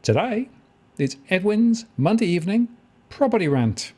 Today, it's Edwin's Monday evening property rant.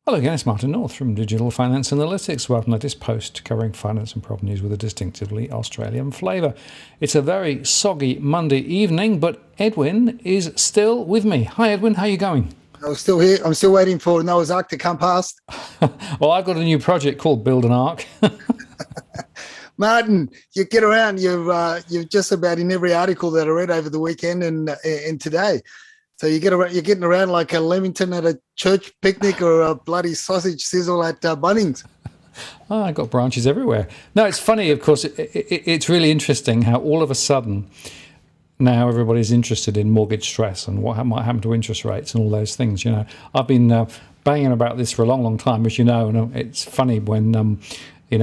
Hello again, it's Martin North from Digital Finance Analytics. Welcome to this post covering finance and property news with a distinctively Australian flavour. It's a very soggy Monday evening, but Edwin is still with me. Hi Edwin, how are you going? I'm still here. I'm still waiting for Noah's Ark to come past. Well, I've got a new project called Build an Ark. Martin, you get around. You're just about in every article that I read over the weekend and today. So you're getting around like a Leamington at a church picnic or a bloody sausage sizzle at Bunnings. Oh, I've got branches everywhere. No, it's funny, of course. It's really interesting how all of a sudden now everybody's interested in mortgage stress and what might happen to interest rates and all those things. You know, I've been banging about this for a long, long time, as you know, and it's funny when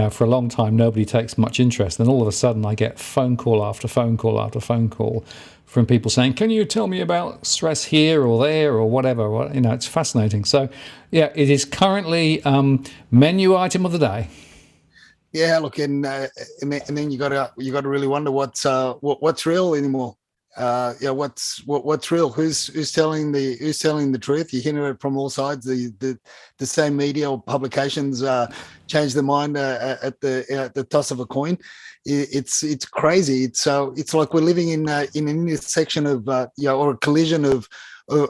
for a long time nobody takes much interest, then all of a sudden I get phone call after phone call after phone call from people saying, can you tell me about stress here or there or whatever? Well, it's fascinating. So yeah, it is currently menu item of the day. Yeah, look, and then you got to really wonder what's real anymore. What's real? Who's telling the truth? You're hearing it from all sides. The same media or publications change their mind at the toss of a coin. It's crazy. It's like we're living in an intersection of or a collision of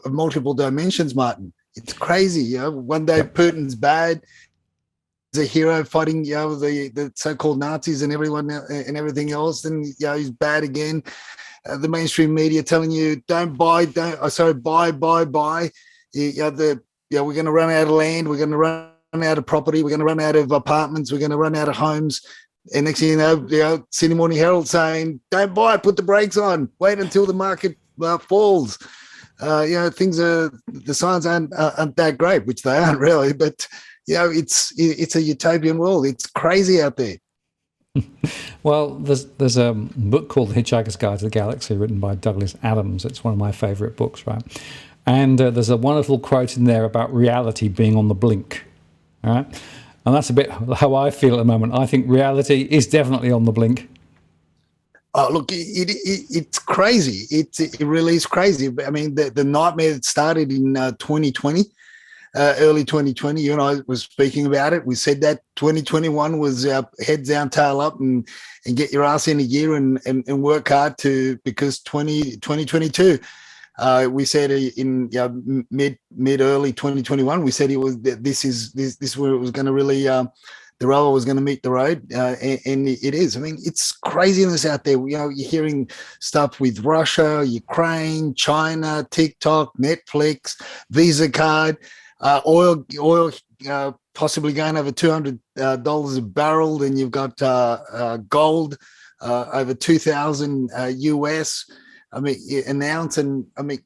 multiple dimensions, Martin. It's crazy. One day Putin's bad, a hero fighting the so-called Nazis and everyone and everything else, then he's bad again. The mainstream media telling you buy. We're going to run out of land, we're going to run out of property, we're going to run out of apartments, we're going to run out of homes. And next thing you know, Sydney Morning Herald saying, don't buy, put the brakes on, wait until the market falls. The signs aren't that great, which they aren't really, but it's a utopian world. It's crazy out there. Well, there's a book called The Hitchhiker's Guide to the Galaxy written by Douglas Adams. It's one of my favourite books, right? And there's a wonderful quote in there about reality being on the blink, all right? And that's a bit how I feel at the moment. I think reality is definitely on the blink. Oh, look, it's crazy. It really is crazy. I mean, the nightmare that started in 2020, early 2020, you and I was speaking about it. We said that 2021 was heads down, tail up, and get your ass in a gear and work hard because 2022. We said in mid early 2021, we said this is where it was going to really the rubber was going to meet the road, and it is. I mean, it's craziness out there. You're hearing stuff with Russia, Ukraine, China, TikTok, Netflix, Visa card, oil possibly going over $200 a barrel. Then you've got gold over 2,000 US. I mean, an ounce, and I mean,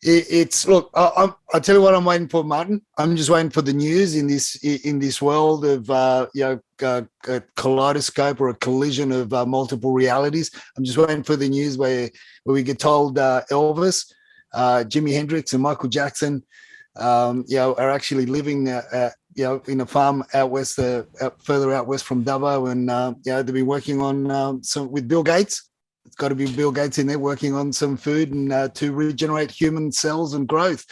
it's look. I'll tell you what I'm waiting for, Martin. I'm just waiting for the news in this world of a kaleidoscope or a collision of multiple realities. I'm just waiting for the news where we get told Elvis, Jimi Hendrix, and Michael Jackson, are actually living, in a farm out west, further out west from Dubbo, and they've been working on some with Bill Gates. It's got to be Bill Gates in there working on some food and to regenerate human cells and growth.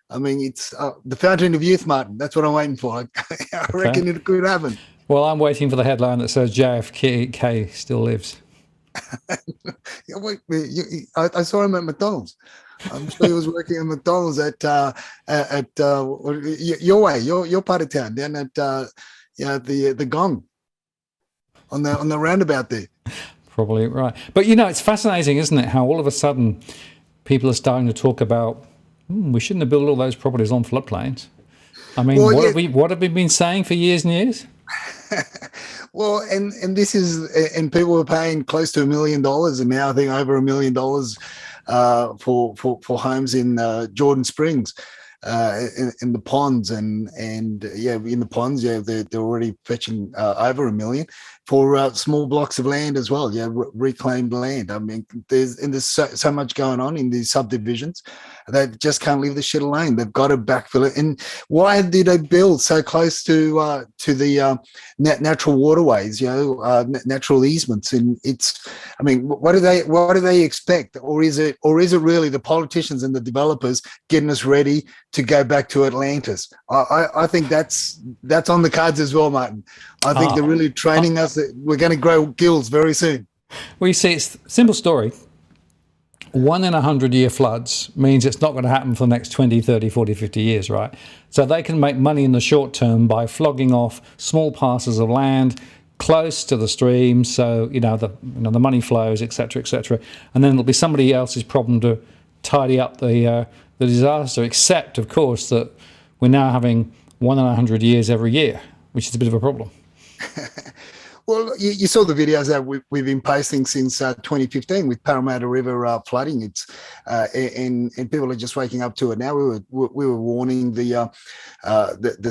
I mean, it's the fountain of youth, Martin. That's what I'm waiting for. I reckon it could happen. Well, I'm waiting for the headline that says JFK still lives. I saw him at McDonald's. I'm sure he was working at McDonald's at your way, your part of town, down at the Gong on the roundabout there. Probably right. But, it's fascinating, isn't it, how all of a sudden people are starting to talk about, we shouldn't have built all those properties on floodplains. I mean, what have we been saying for years and years? Well, and this is, and people were paying close to $1 million, and now I think over $1 million for homes in Jordan Springs. In the ponds and in the ponds, they're already fetching over $1 million for small blocks of land as well. Reclaimed land. I mean, there's so much going on in these subdivisions. They just can't leave the shit alone. They've got to backfill it. And why do they build so close to the natural waterways? Natural easements. And I mean, what do they expect, or is it really the politicians and the developers getting us ready to go back to Atlantis? I think that's on the cards as well, Martin. I think they're really training us that we're going to grow gills very soon. Well, you see, it's a simple story. 1 in 100-year floods means it's not going to happen for the next 20, 30, 40, 50 years, right? So they can make money in the short term by flogging off small parcels of land close to the stream, so the money flows, etc., etc. And then it'll be somebody else's problem to tidy up the disaster. Except, of course, that we're now having 1 in 100 years every year, which is a bit of a problem. Well, you saw the videos that we've been posting since 2015 with Parramatta River flooding. It's and people are just waking up to it now. We were warning the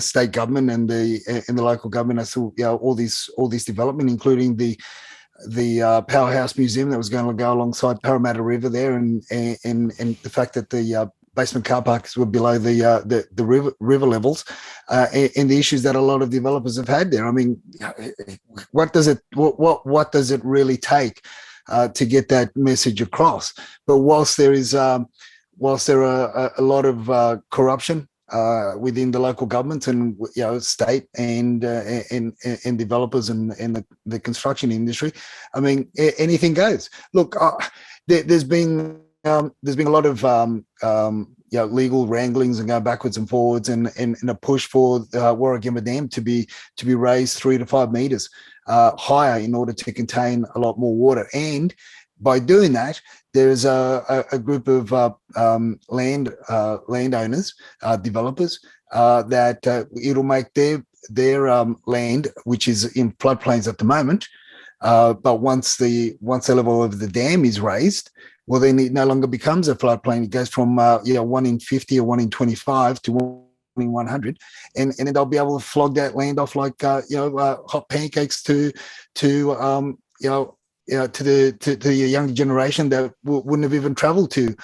state government and the local government as to all this development, including the Powerhouse Museum that was going to go alongside Parramatta River there, and the fact that the basement car parks were below the river levels, and the issues that a lot of developers have had there. I mean, what does it really take to get that message across? But whilst there are a lot of corruption within the local government and state and developers and the construction industry, I mean, anything goes. Look, there's been a lot of legal wranglings and going backwards and forwards, and a push for Warragamba Dam to be raised 3 to 5 meters higher in order to contain a lot more water. And by doing that, there's a group of landowners, developers, that it'll make their land, which is in floodplains at the moment, but once the level of the dam is raised, well, then it no longer becomes a floodplain. It goes from 1 in 50 or 1 in 25 to 1 in 100, and then they'll be able to flog that land off like hot pancakes to the younger generation that wouldn't have even travelled to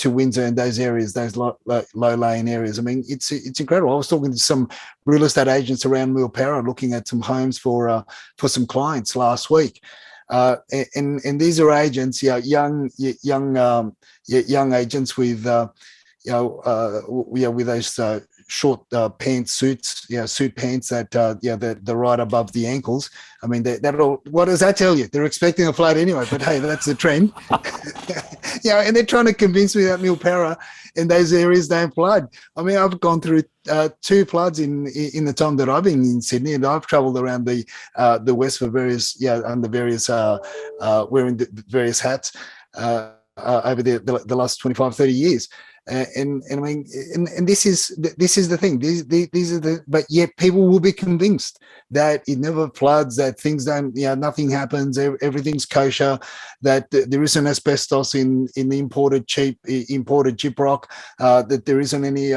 Windsor and those areas, those low-lying areas. I mean, it's incredible. I was talking to some real estate agents around Milpera, looking at some homes for some clients last week. And these are agents, young agents with with those short pants suits, suit pants that they're right above the ankles. I mean, what does that tell you? They're expecting a flood anyway, but hey, that's the trend. And they're trying to convince me that Milpera and those areas don't flood. I mean, I've gone through 2 floods in the time that I've been in Sydney, and I've travelled around the west for various under various wearing the various hats over the last 25, 30 years. And I mean, and this is the thing. These are but yet people will be convinced that it never floods, that things don't, nothing happens, everything's kosher, that there isn't asbestos in the imported gyprock, that there isn't any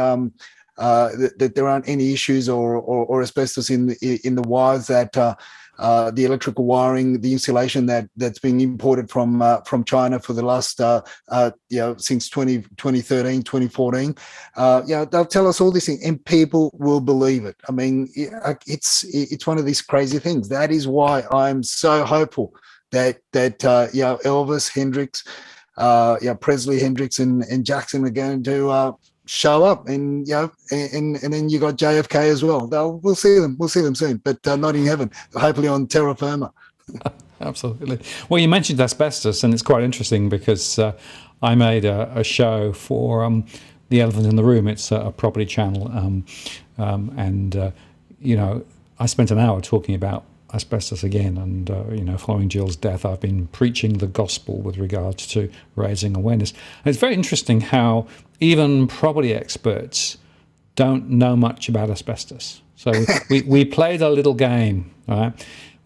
that there aren't any issues or asbestos in the wires, that the electrical wiring, the insulation that's being imported from China for the last since 2013, 2014. They'll tell us all these things, and people will believe it. I mean, it's one of these crazy things. That is why I'm so hopeful that Elvis, Hendrix, Presley, Hendrix, and Jackson are going to show up, and then you got JFK as well. We'll see them soon, but not in heaven, hopefully on terra firma. Absolutely. Well, you mentioned asbestos, and it's quite interesting because I made a show for The Elephant in the Room. It's a property channel, and I spent an hour talking about asbestos again, and following Jill's death, I've been preaching the gospel with regards to raising awareness. And it's very interesting how even property experts don't know much about asbestos. So we played a little game, right,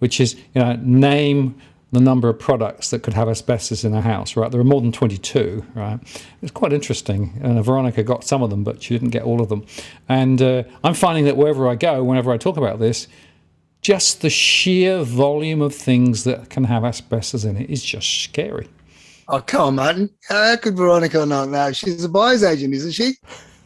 which is name the number of products that could have asbestos in a house, right? There are more than 22, right? It's quite interesting. And Veronica got some of them, but she didn't get all of them. And I'm finding that wherever I go, whenever I talk about this, just the sheer volume of things that can have asbestos in it is just scary. Oh, come on, Martin. How could Veronica not know? She's a buyer's agent, isn't she?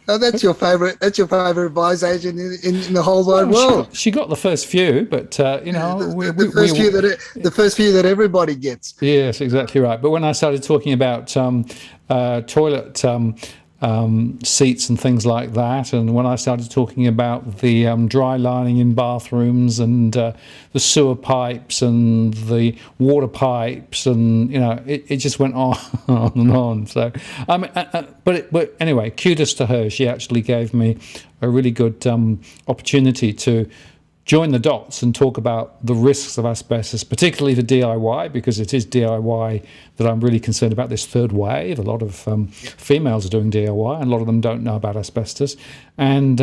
Oh, that's your favorite. That's your favorite buyer's agent in the whole wide Well, she world. got she got the first few, but The first few that the first few that everybody gets. yes, exactly right. But when I started talking about toilet seats and things like that, and when I started talking about the dry lining in bathrooms and the sewer pipes and the water pipes, and it just went on on and on. So, but anyway, kudos to her. She actually gave me a really good opportunity to join the dots and talk about the risks of asbestos, particularly for DIY, because it is DIY that I'm really concerned about, this third wave. A lot of females are doing DIY, and a lot of them don't know about asbestos. And,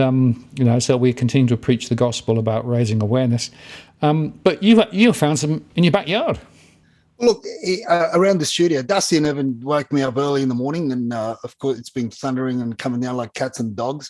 so we continue to preach the gospel about raising awareness. But you found some in your backyard. Look, around the studio, Dusty and Evan woke me up early in the morning, and of course, it's been thundering and coming down like cats and dogs.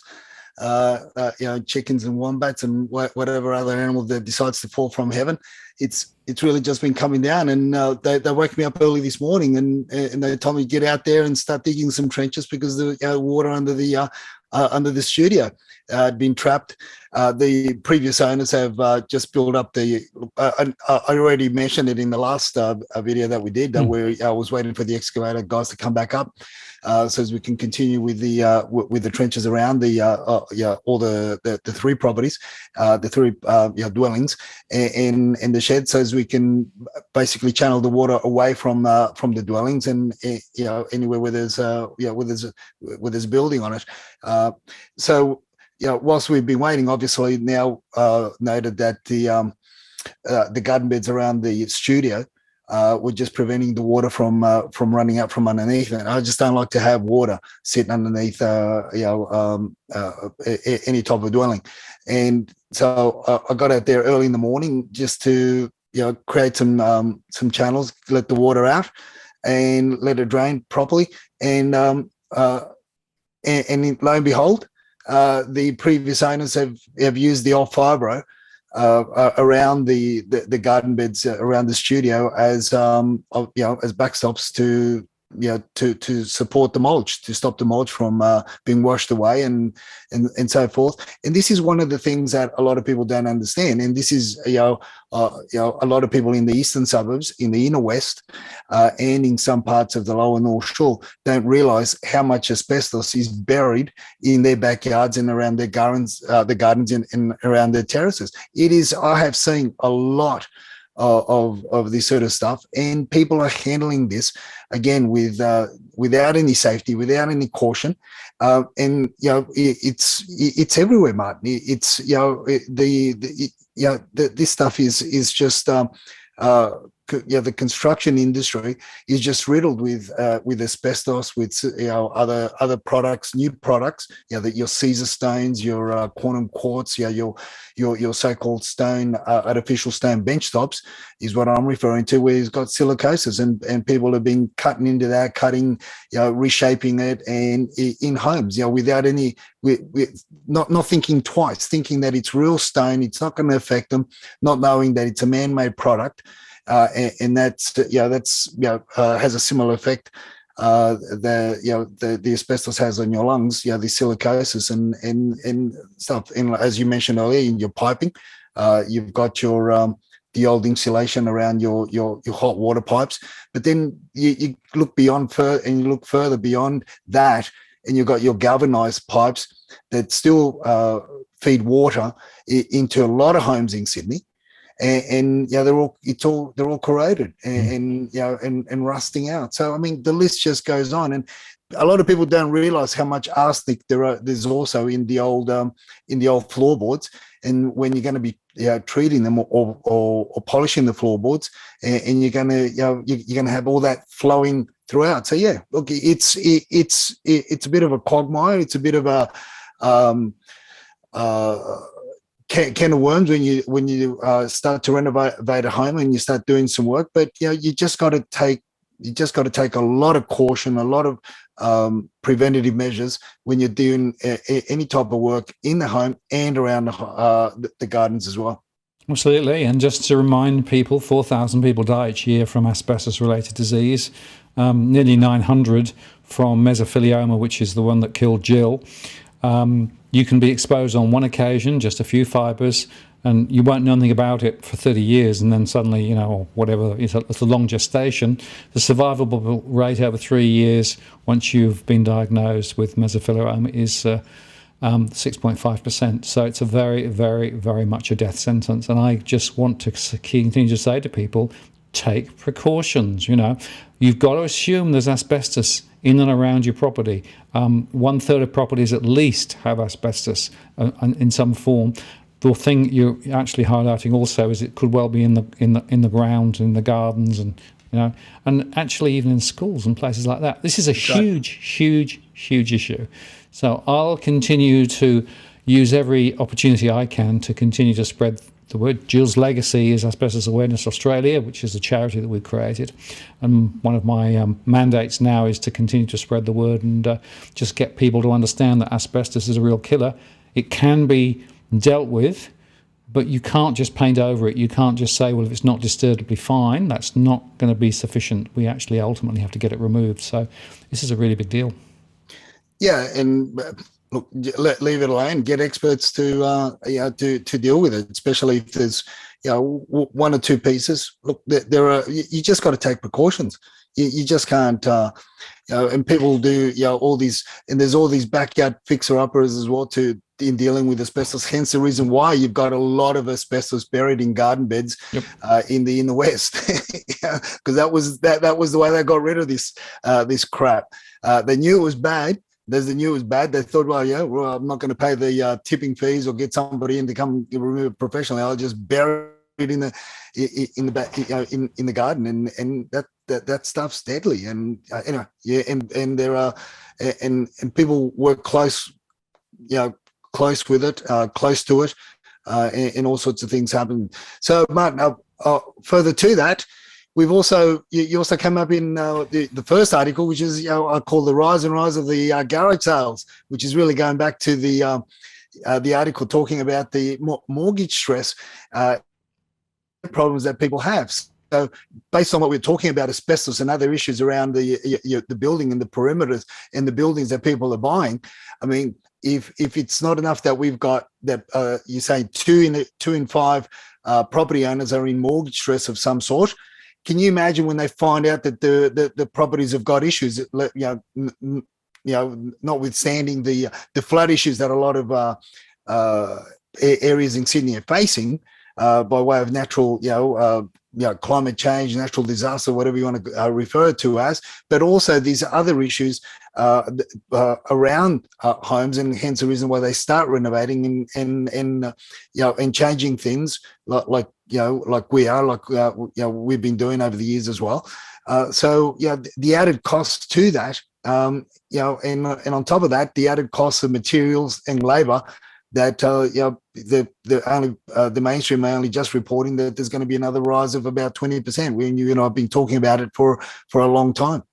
Chickens and wombats and whatever other animal that decides to fall from heaven. It's really just been coming down, and they woke me up early this morning, and they told me to get out there and start digging some trenches because the water under the studio had been trapped. The previous owners have just built up the. I already mentioned it in the last video that we did, where I was waiting for the excavator guys to come back up, so as we can continue with the trenches around all the three properties, the three dwellings, and the shed, so as we can basically channel the water away from the dwellings and anywhere where there's where there's a building on it. So whilst we've been waiting, obviously now noted that the garden beds around the studio were just preventing the water from running out from underneath it. I just don't like to have water sitting underneath any type of dwelling. And so I got out there early in the morning just to create some channels, let the water out, and let it drain properly. And lo and behold, the previous owners have used the old fibro around the garden beds around the studio as as backstops to support the mulch, to stop the mulch from being washed away and so forth. And this is one of the things that a lot of people don't understand. And this is a lot of people in the eastern suburbs, in the inner west, and in some parts of the lower North Shore don't realise how much asbestos is buried in their backyards and around their gardens, and around their terraces. It is. I have seen a lot of this sort of stuff, and people are handling this again without any safety, without any caution, and it's everywhere, Martin. It's this stuff is just the construction industry is just riddled with asbestos, with other products, new products. That your Caesar stones, your quantum quartz, your so-called stone, artificial stone bench tops is what I'm referring to, where it's got silicosis, and people have been cutting into that, reshaping it, and in homes, without any, not thinking twice, thinking that it's real stone, it's not going to affect them, not knowing that it's a man-made product. And that's has a similar effect the asbestos has on your lungs, the silicosis and stuff. And as you mentioned earlier, in your piping, you've got your the old insulation around your hot water pipes, but then you look beyond and you look further beyond that, and you've got your galvanized pipes that still feed water into a lot of homes in Sydney. And they're all corroded and rusting out. So I mean, the list just goes on, and a lot of people don't realize how much arsenic there's also in the old floorboards. And when you're going to be treating them or polishing the floorboards, and you're going to have all that flowing throughout. So look, it's a bit of a quagmire. It's a bit of a can of worms when you start to renovate a home and you start doing some work. But you just got to take a lot of caution, a lot of preventative measures when you're doing any type of work in the home and around the gardens as well. Absolutely. And just to remind people, 4,000 people die each year from asbestos-related disease. nearly 900 from mesothelioma, which is the one that killed Jill. You can be exposed on one occasion, just a few fibres, and you won't know anything about it for 30 years, and then suddenly, or whatever, it's a long gestation. The survivable rate over 3 years, once you've been diagnosed with mesothelioma, is 6.5%. So it's a very, very, very much a death sentence. And I just want to continue to say to people, take precautions. You've got to assume there's asbestos in and around your property. 1/3 of properties at least have asbestos in some form. The thing you're actually highlighting also is it could well be in the ground, in the gardens, and and actually even in schools and places like that. This is a huge issue. So I'll continue to use every opportunity I can to continue to spread the word. Jill's legacy is Asbestos Awareness Australia, which is a charity that we've created. And one of my mandates now is to continue to spread the word and just get people to understand that asbestos is a real killer. It can be dealt with, but you can't just paint over it. You can't just say, well, if it's not disturbably fine, that's not going to be sufficient. We actually ultimately have to get it removed. So this is a really big deal. Yeah, and look, leave it alone. Get experts to deal with it, especially if there's one or two pieces. Look, you just got to take precautions. You just can't. And people do all these, and there's all these backyard fixer-uppers as well in dealing with asbestos. Hence the reason why you've got a lot of asbestos buried in garden beds. Yep. in the West, because that was the way they got rid of this crap. They knew it was bad. They thought, well, I'm not going to pay the tipping fees or get somebody in to come remove it professionally. I'll just bury it in the garden, and that stuff's deadly. And and there are and people work close with it, close to it, and all sorts of things happen. So, Martin, further to that, you also came up in the first article, which is I call the rise of the garage sales, which is really going back to the article talking about the mortgage stress problems that people have. So, based on what we're talking about, asbestos and other issues around the building and the perimeters and the buildings that people are buying, I mean, if it's not enough that we've got that, you say 2 in 5 property owners are in mortgage stress of some sort. Can you imagine when they find out that the properties have got issues? Notwithstanding the flood issues that a lot of areas in Sydney are facing by way of natural, climate change, natural disaster, whatever you want to refer to as, but also these other issues around homes, and hence the reason why they start renovating and changing things like we've been doing over the years as well. So the added costs to that, and on top of that, the added costs of materials and labour. That the mainstream are only just reporting that there's going to be another rise of about 20%. When you and I have been talking about it for a long time.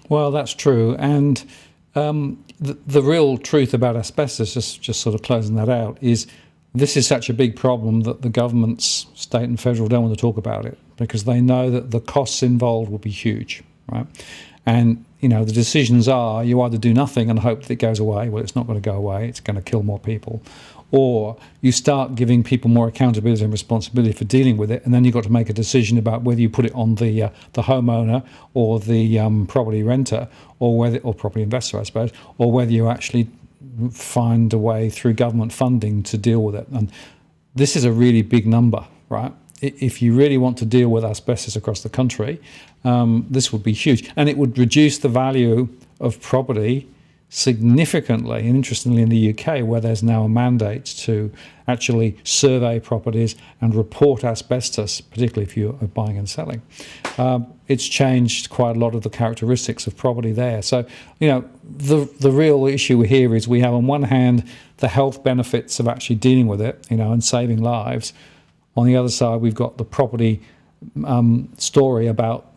Well, that's true, and the real truth about asbestos, just sort of closing that out, is this is such a big problem that the governments, state and federal, don't want to talk about it because they know that the costs involved will be huge, right? And the decisions are you either do nothing and hope that it goes away. Well, it's not going to go away. It's going to kill more people. Or you start giving people more accountability and responsibility for dealing with it, and then you've got to make a decision about whether you put it on the homeowner or the property renter or property investor, I suppose, or whether you actually find a way through government funding to deal with it. And this is a really big number, right? If you really want to deal with asbestos across the country, this would be huge. And it would reduce the value of property significantly. And interestingly, in the UK, where there's now a mandate to actually survey properties and report asbestos, particularly if you're buying and selling, it's changed quite a lot of the characteristics of property there. So, the real issue here is we have on one hand the health benefits of actually dealing with it, and saving lives. On the other side, we've got the property story about,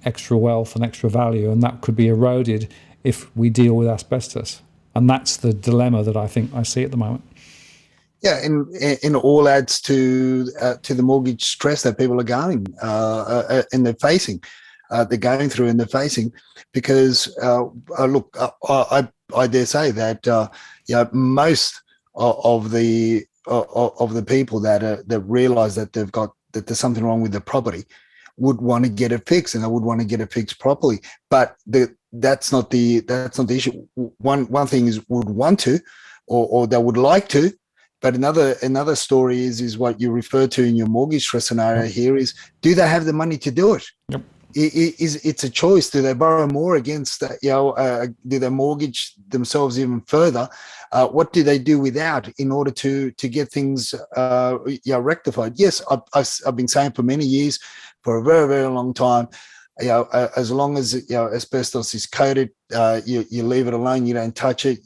extra wealth and extra value, and that could be eroded if we deal with asbestos. And that's the dilemma that I think I see at the moment. Yeah, and it all adds to the mortgage stress that people are going and they're facing. they're going through and they're facing. Because look, I dare say that most of the people that realise that that there's something wrong with the property would want to get it fixed, and they would want to get it fixed properly. But that's not the issue. One thing is would want to, or they would like to. But another story is what you refer to in your mortgage stress scenario here is, do they have the money to do it? Yep. It's a choice. Do they borrow more against do they mortgage themselves even further? What do they do without in order to get things rectified? Yes, I've been saying for many years, for a very, very long time, as long as asbestos is coated, you leave it alone, you don't touch it,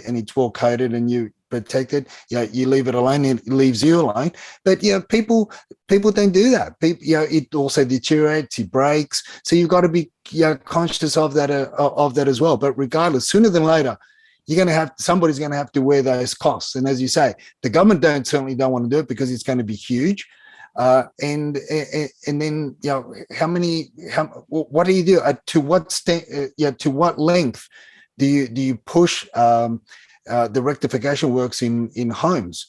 and it's well coated and you protect it. You leave it alone, it leaves you alone. But people don't do that. People, it also deteriorates, it breaks. So you've got to be conscious of that as well. But regardless, sooner than later, somebody's going to have to wear those costs. And as you say, the government certainly don't want to do it because it's going to be huge. And then what do you do? To what length do you push the rectification works in homes?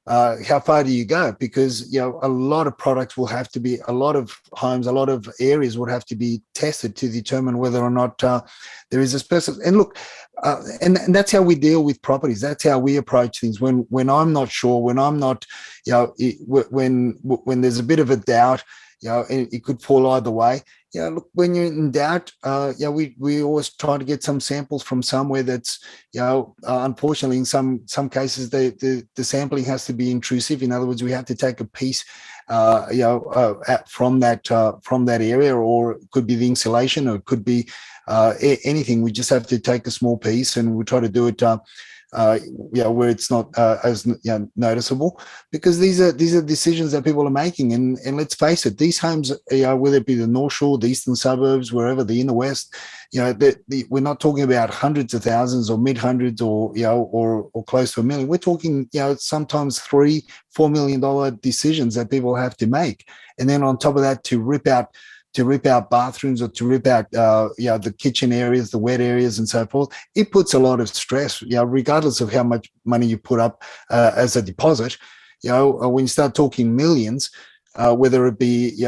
How far do you go? Because a lot of products will have to be, a lot of homes, a lot of areas would have to be tested to determine whether or not there is asbestos. And look, and that's how we deal with properties. That's how we approach things. When I'm not sure, when I'm not, when there's a bit of a doubt, it could fall either way. Look, when you're in doubt, we always try to get some samples from somewhere that's, unfortunately, in some cases, the sampling has to be intrusive. In other words, we have to take a piece, from that area, or it could be the insulation, or it could be anything. We just have to take a small piece, and we try to do it where it's not as noticeable, because these are decisions that people are making. And let's face it, these homes, whether it be the North Shore, the eastern suburbs, wherever, the inner west, we're not talking about hundreds of thousands or mid-hundreds or close to $1 million. We're talking sometimes $3-4 million decisions that people have to make, and then on top of that, to rip out bathrooms, or to rip out the kitchen areas, the wet areas, and so forth. It puts a lot of stress, regardless of how much money you put up as a deposit. When you start talking millions, whether it be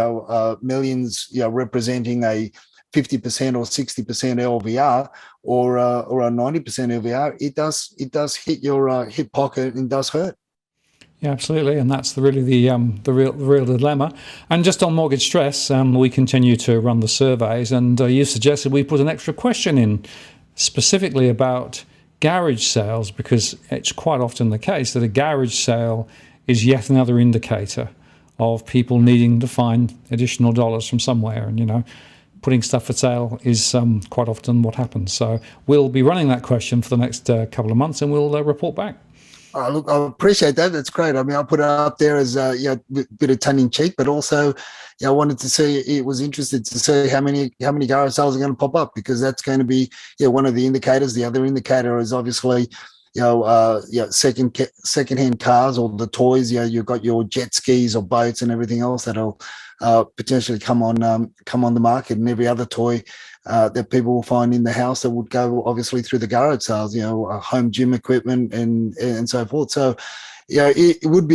millions representing a 50% or 60% LVR or a 90% LVR, it does hit your hip pocket and does hurt. Yeah, absolutely, and that's really the real dilemma. And just on mortgage stress, we continue to run the surveys, and you suggested we put an extra question in specifically about garage sales, because it's quite often the case that a garage sale is yet another indicator of people needing to find additional dollars from somewhere, and putting stuff for sale is quite often what happens. So we'll be running that question for the next couple of months, and we'll report back. Look, I appreciate that. That's great. I mean, I'll put it up there as a bit of tongue in cheek, but also, I wanted to see. It was interested to see how many garage sales are going to pop up, because that's going to be one of the indicators. The other indicator is obviously secondhand cars, or the toys. You've got your jet skis or boats and everything else that'll potentially come on the market, and every other toy that people will find in the house that would go obviously through the garage sales, home gym equipment and so forth. So, it would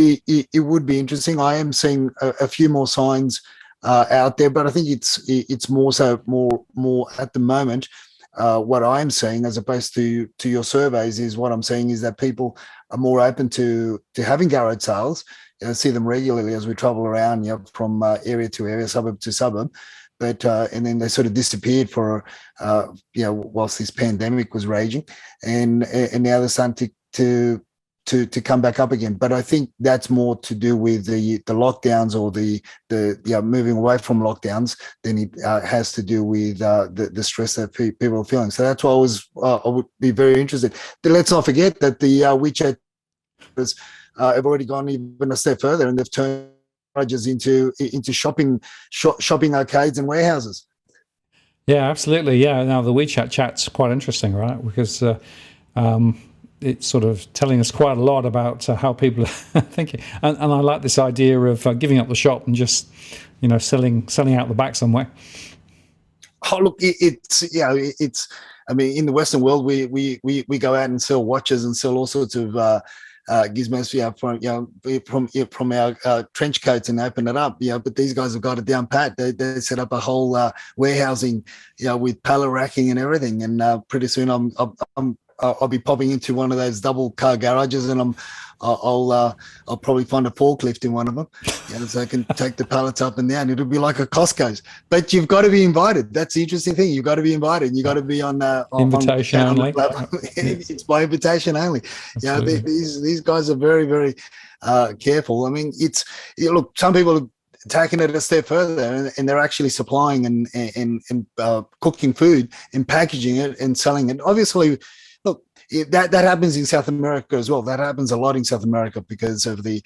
be interesting. I am seeing a few more signs out there, but I think it's more at the moment. What I'm seeing, as opposed to your surveys, is what I'm seeing is that people are more open to having garage sales. I see them regularly as we travel around, from area to area, suburb to suburb. But and then they sort of disappeared for whilst this pandemic was raging, and now they're starting to come back up again. But I think that's more to do with the lockdowns, or the moving away from lockdowns, than it has to do with the stress that people are feeling. So that's why I would be very interested. Let's not forget that the WeChat have already gone even a step further, and they've turned garages into shopping arcades and warehouses. Yeah, absolutely. Yeah, now the WeChat chat's quite interesting, right? Because it's sort of telling us quite a lot about how people are thinking. And I like this idea of giving up the shop and just, selling out the back somewhere. Oh, look, it's it's. I mean, in the Western world, we go out and sell watches and sell all sorts of gizmos, from our trench coats and open it up. But these guys have got it down pat. They set up a whole warehousing, with pallet racking and everything. And pretty soon, I'll be popping into one of those double car garages, and I'll probably find a forklift in one of them, so I can take the pallets up and down. It'll be like a Costco's, but you've got to be invited. That's the interesting thing. You've got to be invited. You got to be on invitation only. It's by invitation only. These guys are very, very careful. I mean, look, some people are taking it a step further, and they're actually supplying and cooking food and packaging it and selling it. Obviously, look, that happens in South America as well. That happens a lot in South America because of the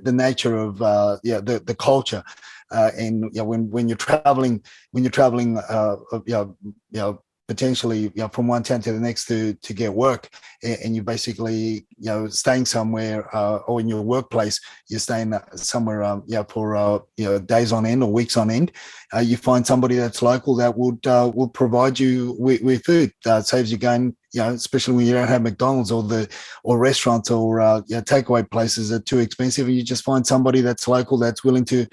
nature of the culture, and when you're traveling potentially from one town to the next to get work, and you basically staying somewhere, or in your workplace you're staying somewhere for days on end or weeks on end. You find somebody that's local that would provide you with food. Saves you going, especially when you don't have McDonald's or restaurants or takeaway places that are too expensive, and you just find somebody that's local that's willing to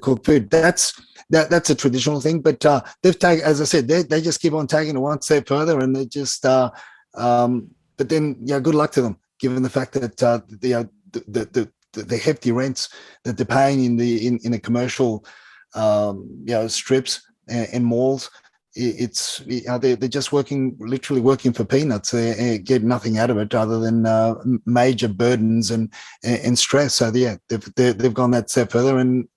cook food. That's a traditional thing, but they've taken, as I said, they just keep on taking it one step further, and they just but then good luck to them, given the fact that the hefty rents that they're paying in the commercial strips and malls. They're just literally working for peanuts. They get nothing out of it other than major burdens and stress. So they've gone that step further, and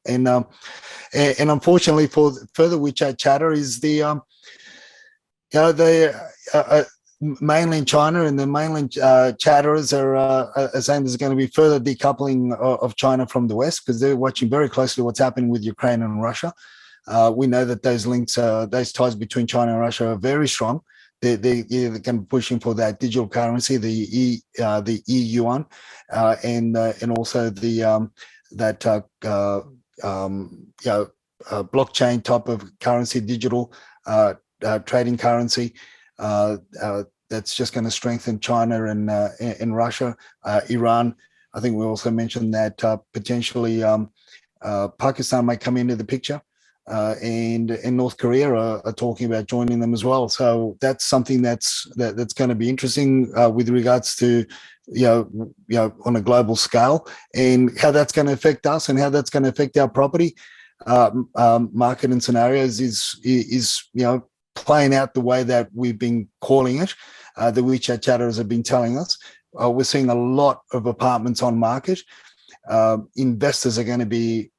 unfortunately for further WeChat chatter is the mainland China, and the mainland chatterers are saying there's going to be further decoupling of China from the West, because they're watching very closely what's happening with Ukraine and Russia. We know that those links, those ties between China and Russia are very strong. They're going to be pushing for that digital currency, the e-yuan, and also that blockchain type of currency, digital trading currency. That's just going to strengthen China and Russia, Iran. I think we also mentioned that potentially Pakistan might come into the picture. And North Korea are talking about joining them as well. So that's something that's going to be interesting with regards to on a global scale, and how that's going to affect us and how that's going to affect our property market and scenarios is playing out the way that we've been calling it. The WeChat chatterers have been telling us. We're seeing a lot of apartments on market. Investors are going to be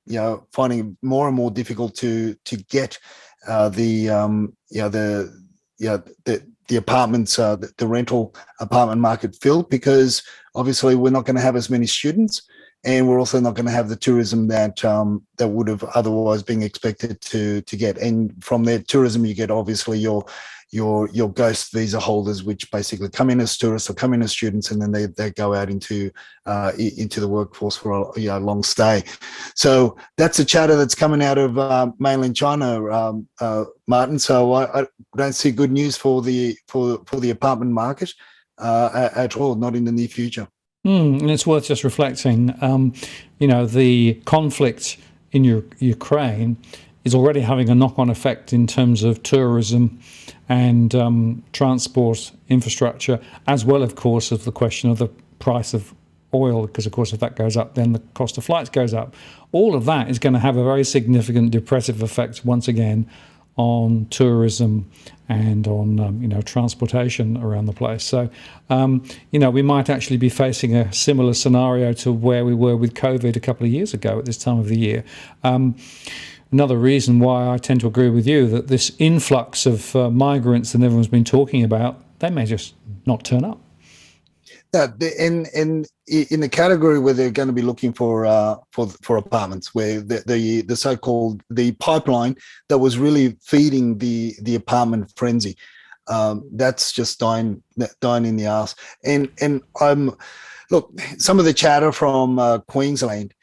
finding it more and more difficult to get the apartments, the rental apartment market filled, because obviously we're not going to have as many students, and we're also not going to have the tourism that would have otherwise been expected to get. And from their tourism, you get obviously your ghost visa holders, which basically come in as tourists or come in as students, and then they go out into the workforce for a long stay. So that's a chatter that's coming out of mainland China, Martin. So I don't see good news for the apartment market at all, not in the near future. And it's worth just reflecting. The conflict in Ukraine is already having a knock-on effect in terms of tourism and transport infrastructure, as well, of course, of the question of the price of oil, because, of course, if that goes up, then the cost of flights goes up. All of that is going to have a very significant depressive effect, once again, on tourism and on transportation around the place. So we might actually be facing a similar scenario to where we were with COVID a couple of years ago at this time of the year. Another reason why I tend to agree with you that this influx of migrants that everyone's been talking about, they may just not turn up. In the category where they're going to be looking for apartments, where the so-called the pipeline that was really feeding the apartment frenzy, that's just dying in the arse. And look, some of the chatter from Queensland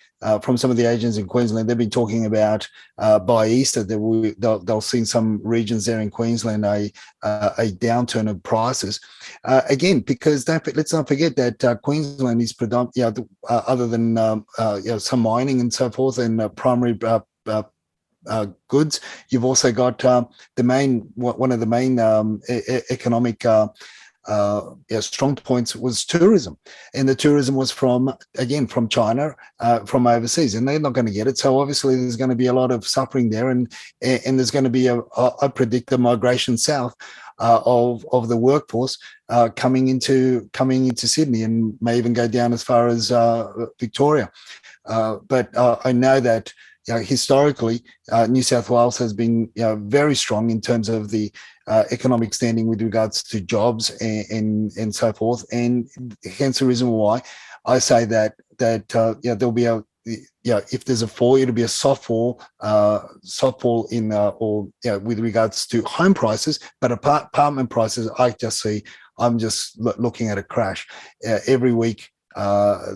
from some of the agents in Queensland. They've been talking about by Easter that they'll see in some regions there in Queensland a downturn of prices. Again, because let's not forget that Queensland is predominantly, other than some mining and so forth and primary goods, you've also got one of the main economic strong points was tourism, and the tourism was from China, from overseas, and they're not going to get it. So obviously there's going to be a lot of suffering there, and there's going to be I predict a migration south of the workforce coming into Sydney, and may even go down as far as Victoria. But I know that historically, New South Wales has been very strong in terms of the economic standing with regards to jobs and so forth, and hence the reason why I say that there'll be if there's a fall, it'll be a soft fall in with regards to home prices, but apartment prices, I'm just looking at a crash every week. What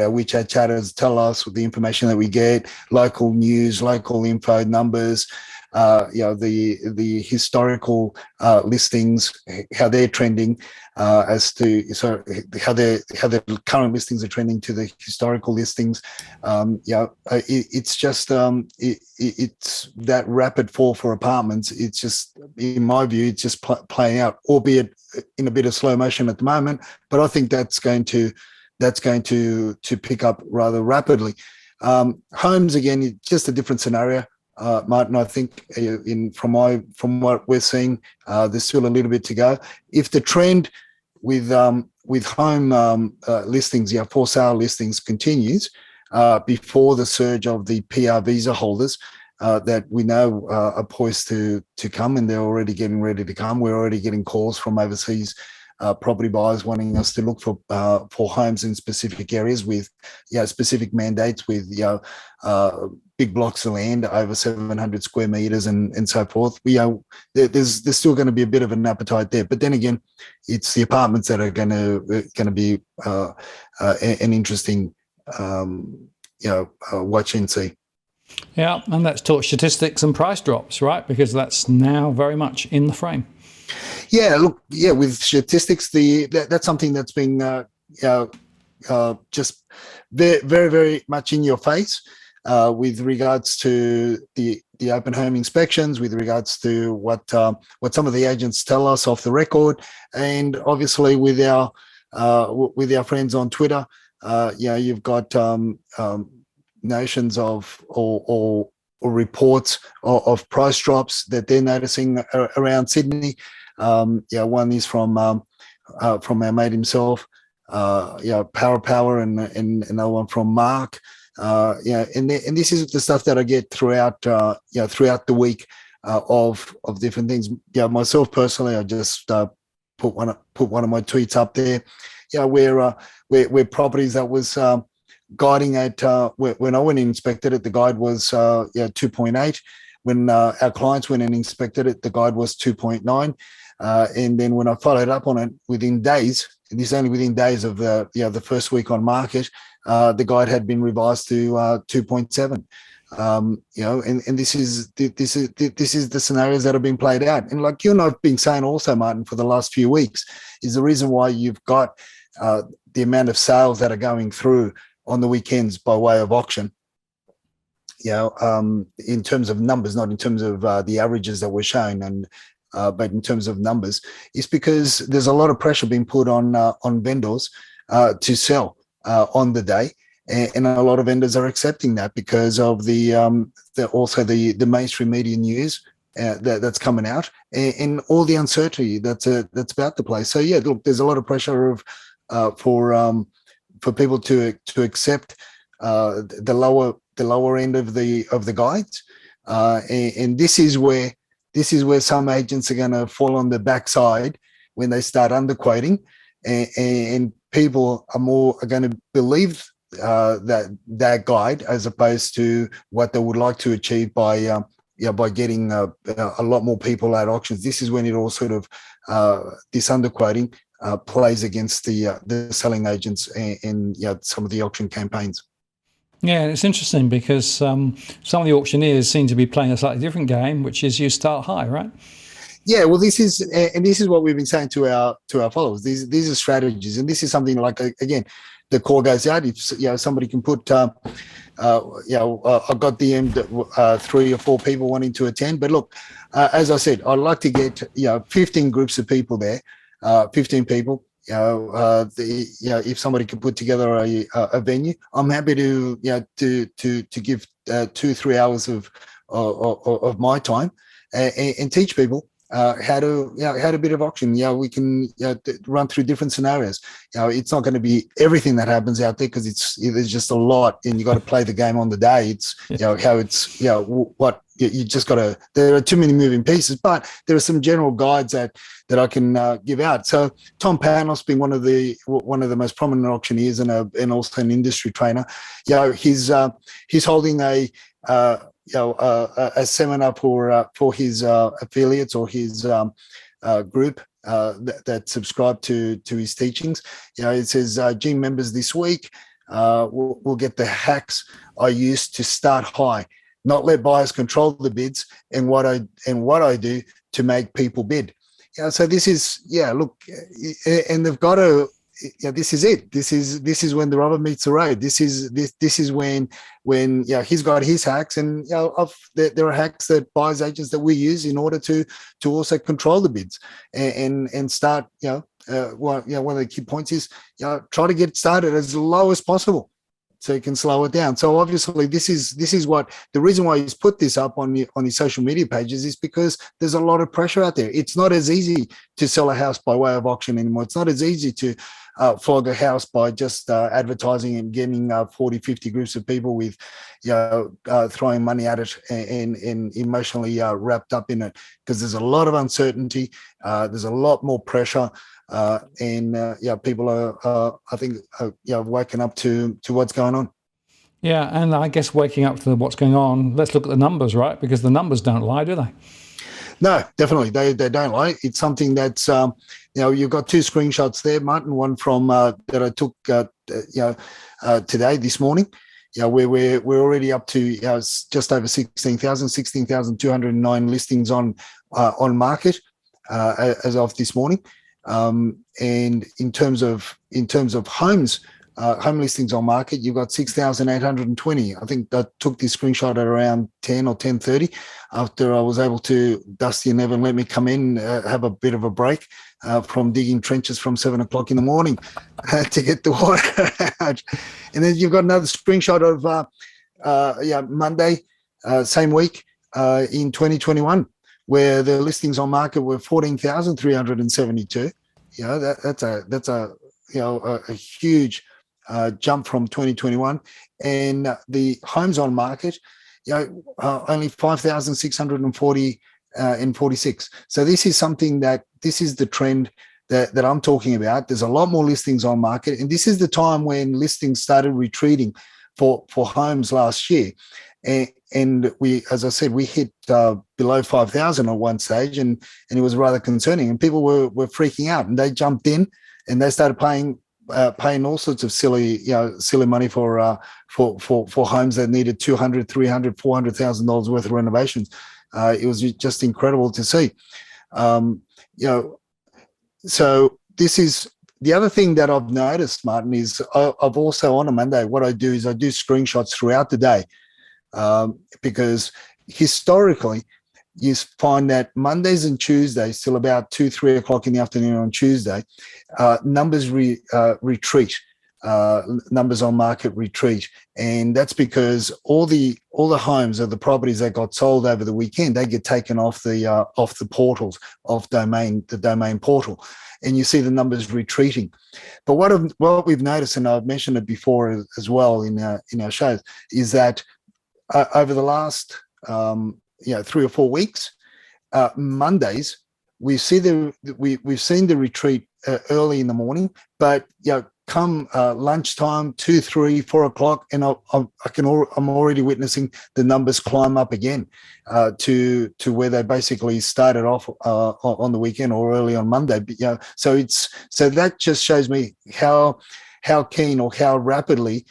our WeChat chatters tell us, with the information that we get, local news, local info, numbers, the historical listings, how they're trending, how the current listings are trending to the historical listings. It's just it's that rapid fall for apartments. It's just, in my view, it's just playing out, albeit in a bit of slow motion at the moment. But I think that's going to pick up rather rapidly. Homes, again, just a different scenario, Martin. I think from what we're seeing, there's still a little bit to go. If the trend with home listings, for sale listings continues before the surge of the PR visa holders that we know are poised to come, and they're already getting ready to come. We're already getting calls from overseas property buyers wanting us to look for homes in specific areas with specific mandates, with big blocks of land over 700 square meters and so forth. There's still going to be a bit of an appetite there, but then again, it's the apartments that are going to be an interesting watch and see. Yeah, and let's talk statistics and price drops, right? Because that's now very much in the frame. With statistics, that's something that's been just very, very, very much in your face with regards to the open home inspections, with regards to what some of the agents tell us off the record, and obviously with our friends on Twitter, you've got notions of or reports of price drops that they're noticing around Sydney. One is from our mate himself, Power, and another one from Mark. And this is the stuff that I get throughout the week of different things. Myself personally, I just put one of my tweets up there. Where properties that was guiding at when I went and inspected it, the guide was 2.8. When our clients went and inspected it, the guide was 2.9. And then when I followed up on it within days, and this is only within days of the first week on market, the guide had been revised to 2.7. And this is the scenarios that have been played out. And like you and I've been saying also, Martin, for the last few weeks, is the reason why you've got the amount of sales that are going through on the weekends by way of auction. In terms of numbers, not in terms of the averages that we're showing, and but in terms of numbers, is because there's a lot of pressure being put on vendors to sell on the day, and a lot of vendors are accepting that because of the mainstream media news that's coming out, and all the uncertainty that's about the place. So look, there's a lot of pressure for people to accept the lower end of the guides, and this is where some agents are going to fall on the backside when they start underquoting, and people are going to believe that guide as opposed to what they would like to achieve by getting a lot more people at auctions. This is when it all sort of this underquoting plays against the selling agents and some of the auction campaigns. Yeah, and it's interesting because some of the auctioneers seem to be playing a slightly different game, which is you start high, right? Yeah, well, this is what we've been saying to our followers. These are strategies, and this is something like, again, the core goes out. If somebody can put, I've got DM'd 3 or 4 people wanting to attend. But look, as I said, I'd like to get 15 groups of people there, 15 people. If somebody could put together a venue, I'm happy to to give 2-3 hours of my time and teach people how to bid of auction. We can run through different scenarios. It's not going to be everything that happens out there, because there's just a lot, and you got to play the game on the day. It's how it's what you just got to. There are too many moving pieces, but there are some general guides that I can give out. So Tom Panos, being one of the most prominent auctioneers and also an industry trainer, he's holding a seminar for his affiliates or his group that subscribe to his teachings. It says, gym members this week will get the hacks I use to start high, not let buyers control the bids, and what I do to make people bid. So this is look, and they've got to. This is it. This is when the rubber meets the road. This is when he's got his hacks, and there are hacks that buyers agents that we use in order to also control the bids and start. One of the key points is try to get started as low as possible, so you can slow it down. So obviously, this is what the reason why he's put this up on his social media pages is because there's a lot of pressure out there. It's not as easy to sell a house by way of auction anymore. It's not as easy to flog a house by just advertising and getting 40, 50 groups of people with throwing money at it and emotionally wrapped up in it, because there's a lot of uncertainty. There's a lot more pressure. People are, I think, waking up to what's going on. Yeah, and I guess waking up to what's going on, let's look at the numbers, right? Because the numbers don't lie, do they? No, definitely. They don't lie. It's something that's, you've got 2 screenshots there, Martin, one from that I took, today, this morning, where we're already up to just over 16,209 listings on market as of this morning. And in terms of homes, home listings on market, you've got 6,820. I think I took this screenshot at around 10 or 10:30 after I was able to, Dusty and Evan let me come in, have a bit of a break from digging trenches from 7 o'clock in the morning to get the water out. And then you've got another screenshot of Monday, same week in 2021, where the listings on market were 14,372. That's a huge jump from 2021, and the homes on market, only 5,640 and 46. So this is something this is the trend that I'm talking about. There's a lot more listings on market, and this is the time when listings started retreating for homes last year. And we, as I said, we hit below 5,000 at one stage, and it was rather concerning. And people were freaking out, and they jumped in and they started paying all sorts of silly money for homes that needed $200,000, $300,000, $400,000 worth of renovations. It was just incredible to see. So this is the other thing that I've noticed, Martin, is I've also, on a Monday, what I do is I do screenshots throughout the day. Because historically, you find that Mondays and Tuesdays, till about 2-3 o'clock in the afternoon on Tuesday, numbers retreat. Numbers on market retreat, and that's because all the homes or the properties that got sold over the weekend, they get taken off the portals, the domain portal, and you see the numbers retreating. But what we've noticed, and I've mentioned it before as well in our shows, is that over the last 3 or 4 weeks, Mondays we've seen the retreat early in the morning, but come lunchtime, 2, 3, 4 o'clock, and I'm already witnessing the numbers climb up again to where they basically started off on the weekend or early on Monday. So that just shows me how keen or how rapidly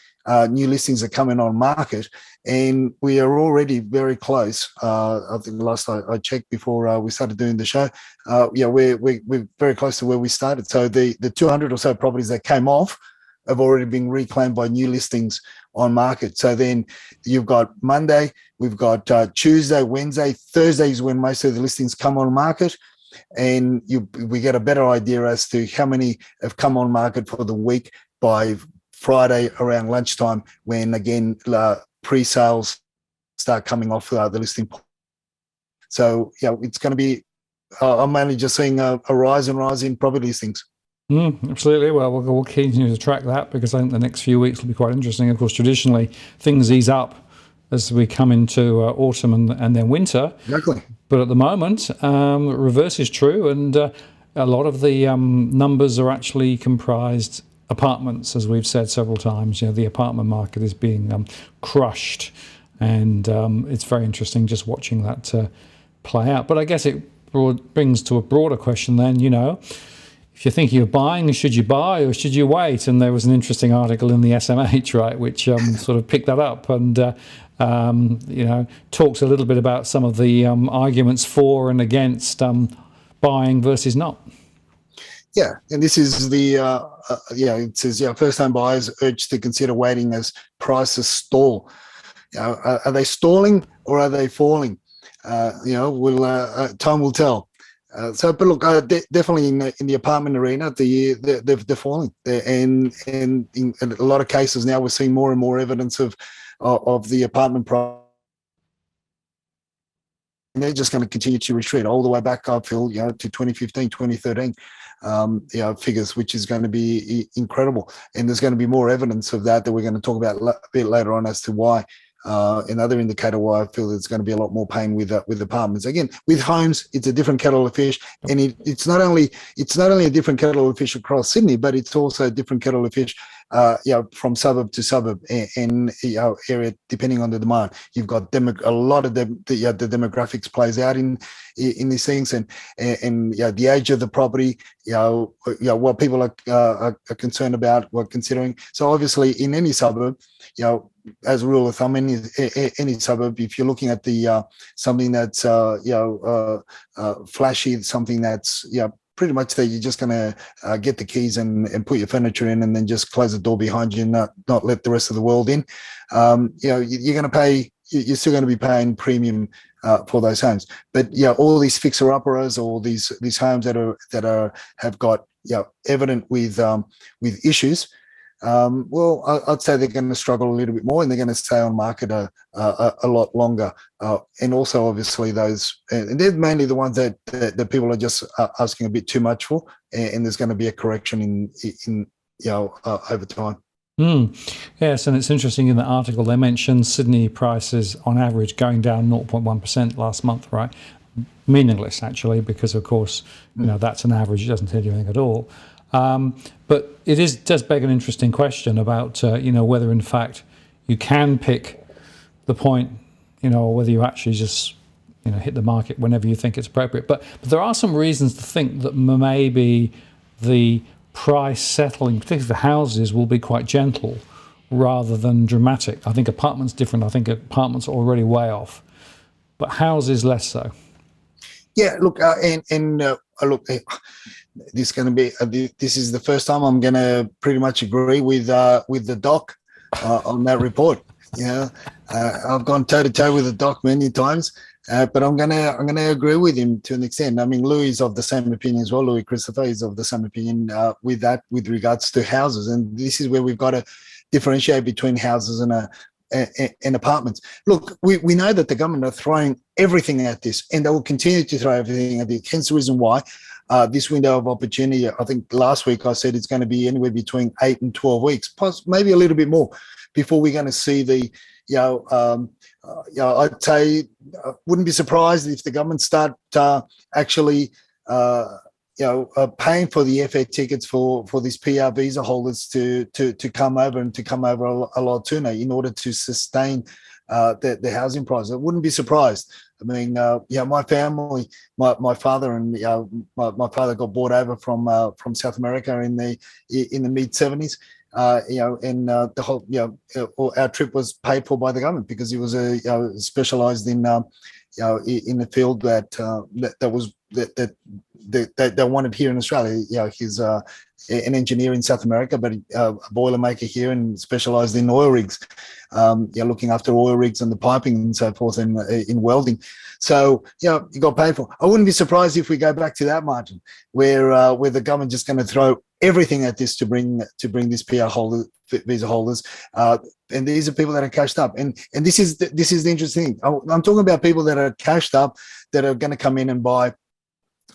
new listings are coming on market, and we are already very close. I think the last I checked before we started doing the show, we're very close to where we started. So the 200 or so properties that came off have already been reclaimed by new listings on market. So then you've got Monday, we've got Tuesday, Wednesday, Thursday is when most of the listings come on market, and we get a better idea as to how many have come on market for the week by Friday around lunchtime, when again pre-sales start coming off the listing. So it's going to be. I'm mainly just seeing a rise in property listings. Absolutely. Well, we'll continue to track that, because I think the next few weeks will be quite interesting. Of course, traditionally things ease up as we come into autumn and then winter. Exactly. But at the moment, the reverse is true, and a lot of the numbers are actually comprised apartments, as we've said several times. The apartment market is being crushed, and it's very interesting just watching that play out. But I guess it brings to a broader question then, if you're thinking of buying, should you buy or should you wait? And there was an interesting article in the SMH, right, which sort of picked that up and, talks a little bit about some of the arguments for and against buying versus not. Yeah, and this is the, it says, first-time buyers urged to consider waiting as prices stall. Are they stalling or are they falling? Time will tell. But look, definitely in the apartment arena, they're falling, and in a lot of cases now we're seeing more and more evidence of the apartment price. And they're just going to continue to retreat all the way back, I feel, to 2015, 2013 figures, which is going to be incredible. And there's going to be more evidence of that we're going to talk about a bit later on as to why. Another indicator why I feel there's going to be a lot more pain with apartments. Again, with homes, it's a different kettle of fish, and it's not only a different kettle of fish across Sydney, but it's also a different kettle of fish, from suburb to suburb and area depending on the demand. You've got a lot of the demographics plays out in these things, and the age of the property, what people are concerned about, what considering. So obviously, in any suburb, as a rule of thumb, any suburb, if you're looking at the something that's flashy, something that's pretty much that you're just going to get the keys and put your furniture in and then just close the door behind you and not let the rest of the world in. You're going to pay. You're still going to be paying premium for those homes. But all these fixer-uppers, all these homes that have got evident with issues. I'd say they're going to struggle a little bit more, and they're going to stay on market a lot longer. And also, obviously, those, and they're mainly the ones that people are just asking a bit too much for, and there's going to be a correction in over time. Yes, and it's interesting in the article they mentioned Sydney prices on average going down 0.1% last month, right? Meaningless, actually, because of course, that's an average. It doesn't tell you anything at all. But it does beg an interesting question about, whether in fact you can pick the point, or whether you actually just, hit the market whenever you think it's appropriate. But there are some reasons to think that maybe the price settling, particularly for houses, will be quite gentle rather than dramatic. I think apartments different. I think apartments are already way off, but houses less so. Yeah, look, look. This is going to be. This is the first time I'm going to pretty much agree with the doc on that report. I've gone toe to toe with the doc many times, but I'm gonna agree with him to an extent. I mean, Louis is of the same opinion as well. Louis Christopher is of the same opinion with regards to houses, and this is where we've got to differentiate between houses and apartments. Look, we know that the government are throwing everything at this, and they will continue to throw everything at this. Hence the reason why this window of opportunity, I think last week I said it's going to be anywhere between 8 and 12 weeks, plus maybe a little bit more, before we're going to see the, I'd say, wouldn't be surprised if the government start actually, paying for the FA tickets for these PR visa holders to come over and to come over a lot sooner in order to sustain the housing price. I wouldn't be surprised. I mean, my family, my father and my father got brought over from South America in the mid 70s. and the whole, our trip was paid for by the government because he was specialised in, in the field that they wanted here in Australia. He's an engineer in South America, but a boilermaker here and specialised in oil rigs, looking after oil rigs and the piping and so forth, and in welding. So, you got paid for. I wouldn't be surprised if we go back to that margin where the government just going to throw everything at this to bring this PR holder, visa holders, and these are people that are cashed up. And this is the interesting thing. I'm talking about people that are cashed up that are going to come in and buy.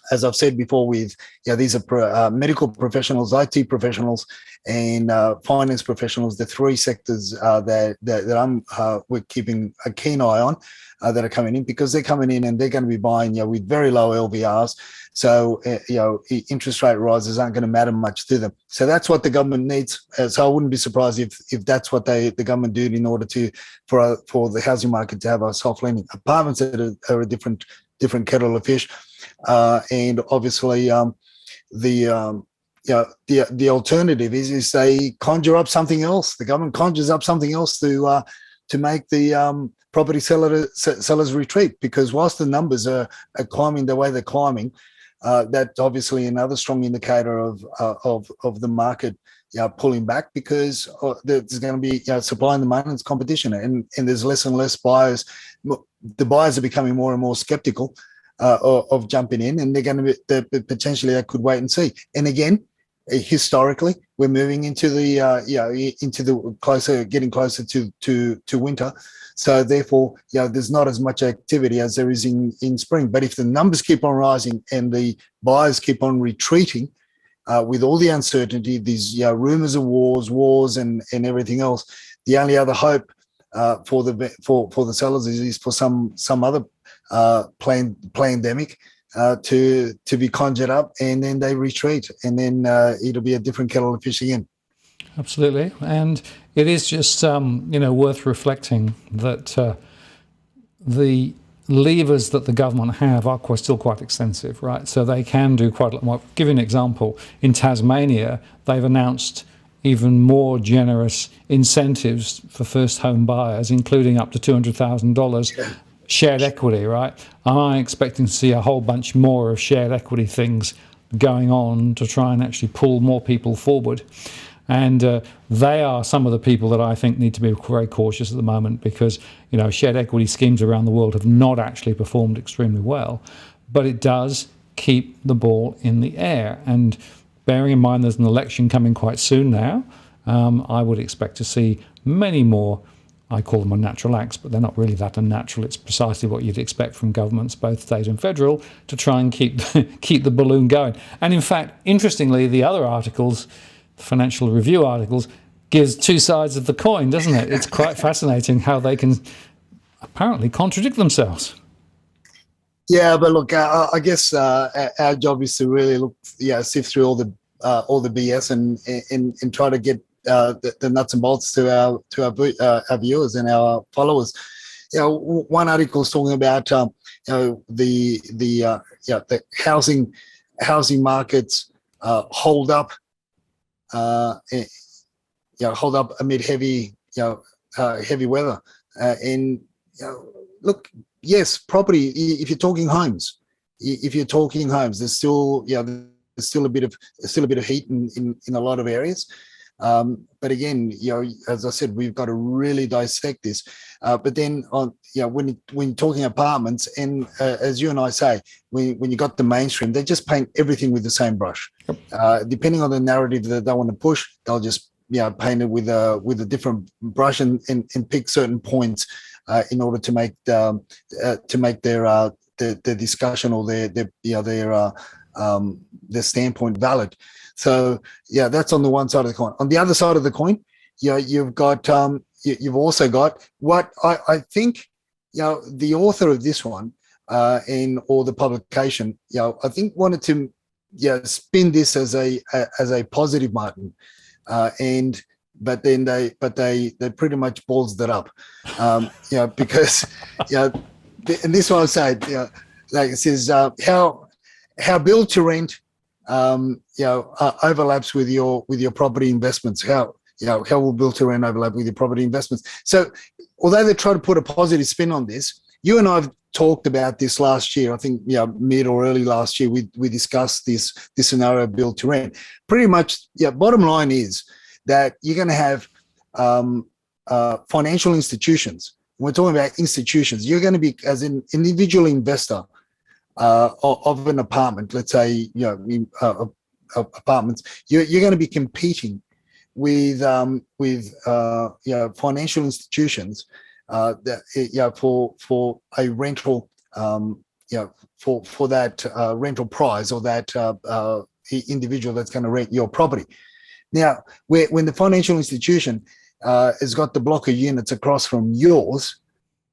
As I've said before, with these are medical professionals, IT professionals, and finance professionals. The three sectors that we're keeping a keen eye on that are coming in, because they're coming in and they're going to be buying with very low LVRs. So interest rate rises aren't going to matter much to them. So that's what the government needs. So I wouldn't be surprised if that's what the government do in order for the housing market to have a soft landing. Apartments are a different kettle of fish. And obviously, the alternative is they conjure up something else. The government conjures up something else to make the property sellers retreat, because whilst the numbers are climbing the way they're climbing, that's obviously another strong indicator of the market pulling back, because there's going to be supply and demand, and it's competition, and there's less and less buyers. The buyers are becoming more and more skeptical of jumping in, and they're going to be potentially they could wait and see. And again, historically, we're moving into the getting closer to winter, so therefore there's not as much activity as there is in spring. But if the numbers keep on rising and the buyers keep on retreating, with all the uncertainty, these rumors of wars and everything else, the only other hope for the sellers is for some other pandemic to be conjured up, and then they retreat, and then it'll be a different kettle of fish again. Absolutely, and it is just worth reflecting that the levers that the government have are still quite extensive, right? So they can do quite a lot. I'll give you an example. In Tasmania, they've announced even more generous incentives for first home buyers, including up to $200,000 shared equity, right? I'm expecting to see a whole bunch more of shared equity things going on to try and actually pull more people forward. And they are some of the people that I think need to be very cautious at the moment, because shared equity schemes around the world have not actually performed extremely well, but it does keep the ball in the air. And bearing in mind there's an election coming quite soon now, I would expect to see many more, I call them unnatural acts, but they're not really that unnatural. It's precisely what you'd expect from governments, both state and federal, to try and keep the balloon going. And in fact, interestingly, the other articles, the Financial Review articles, gives two sides of the coin, doesn't it? It's quite fascinating how they can apparently contradict themselves. Yeah, but look, I guess our job is to really sift through all the BS and try to get the nuts and bolts to our viewers and our followers. One article is talking about the housing markets hold up amid heavy weather. And look, yes, property. If you're talking homes, there's still a bit of heat in a lot of areas. But again, as I said, we've got to really dissect this. But then when talking apartments, and as you and I say, when you got the mainstream, they just paint everything with the same brush. Depending on the narrative that they want to push, they'll just paint it with a different brush and pick certain points in order to make their discussion or their standpoint valid. So that's on the one side of the coin. On the other side of the coin, you've got you've also got what I think the author of this one or the publication I think wanted to spin this as a positive, Martin, but they pretty much balls that up, because and this one I say, like it says how build to rent overlaps with your property investments. How how will build to rent overlap with your property investments? So although they try to put a positive spin on this, you and I have talked about this last year. I think mid or early last year we discussed this scenario of build to rent. Pretty much, bottom line is that you're going to have financial institutions. We're talking about institutions. You're going to be, as an individual investor of an apartment, let's say, apartments, you're going to be competing with financial institutions for a rental, for that rental prize, or that individual that's going to rent your property. Now, when the financial institution has got the block of units across from yours,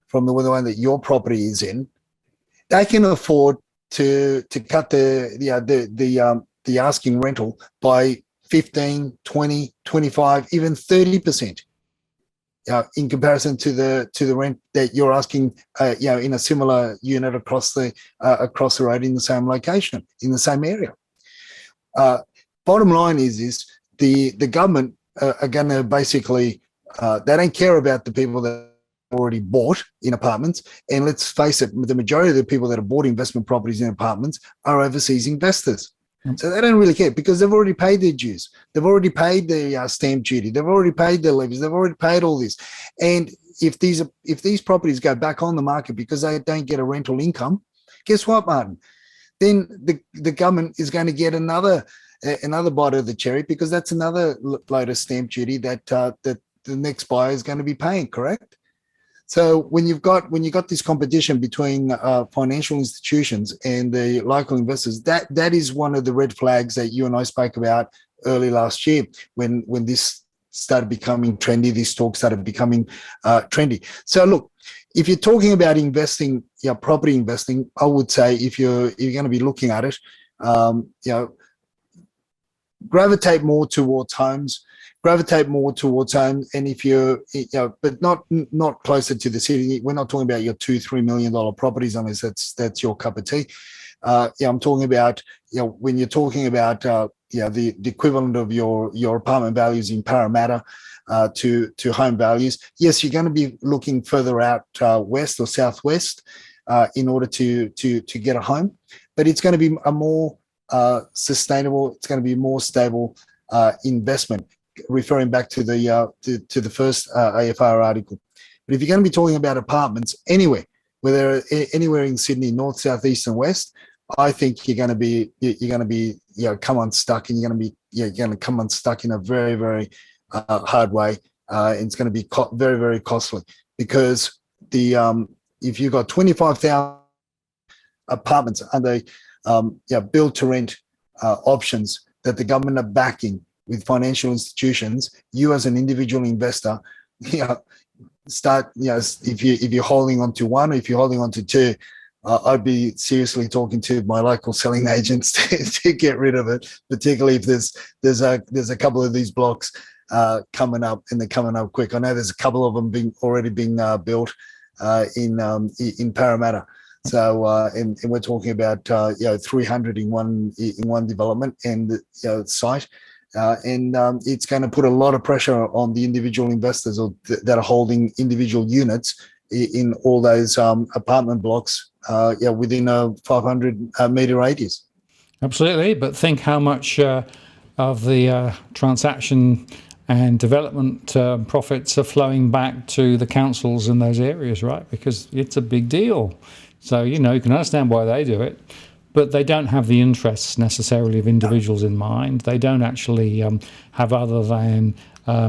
from the one that your property is in, they can afford to cut the asking rental by 15, 20, 25, even 30%. In comparison to the rent that you're asking, in a similar unit across the road in the same location, in the same area. Bottom line is the government are going to basically, they don't care about the people that already bought in apartments. And let's face it, the majority of the people that have bought investment properties in apartments are overseas investors. So they don't really care, because they've already paid their dues. They've already paid the stamp duty. They've already paid their levies. They've already paid all this. And if these properties go back on the market because they don't get a rental income, guess what, Martin? Then the government is going to get another bite of the cherry, because that's another load of stamp duty that the next buyer is going to be paying. Correct? So when you've got this competition between financial institutions and the local investors, that is one of the red flags that you and I spoke about early last year when this started becoming trendy. This talk started becoming trendy. So look, if you're talking about investing, property investing, I would say if you're going to be looking at it, gravitate more towards homes. And if you're, but not closer to the city. We're not talking about your $2-3 million properties unless that's your cup of tea. I'm talking about, when you're talking about, the equivalent of your apartment values in Parramatta to home values. Yes, you're going to be looking further out west or southwest in order to get a home, but it's going to be a more sustainable. It's going to be a more stable investment. Referring back to the first AFR article. But if you're going to be talking about apartments anywhere, whether anywhere in Sydney, north, south, east, and west, I think you're going to be come unstuck, and you're going to come unstuck in a very, very hard way. And it's going to be very, very costly, because if you've got 25,000 apartments under build to rent options that the government are backing with financial institutions, you as an individual investor, start, if you're holding on to one, or if you're holding on to two, I'd be seriously talking to my local selling agents to get rid of it, particularly if there's a couple of these blocks coming up, and they're coming up quick. I know there's a couple of them already being built in Parramatta. So and we're talking about 300 in one development and site. And it's going to put a lot of pressure on the individual investors that are holding individual units in all those apartment blocks within a 500 metre radius. Absolutely, but think how much of the transaction and development profits are flowing back to the councils in those areas, right? Because it's a big deal. So, you can understand why they do it. But they don't have the interests necessarily of individuals in mind. They don't actually have other than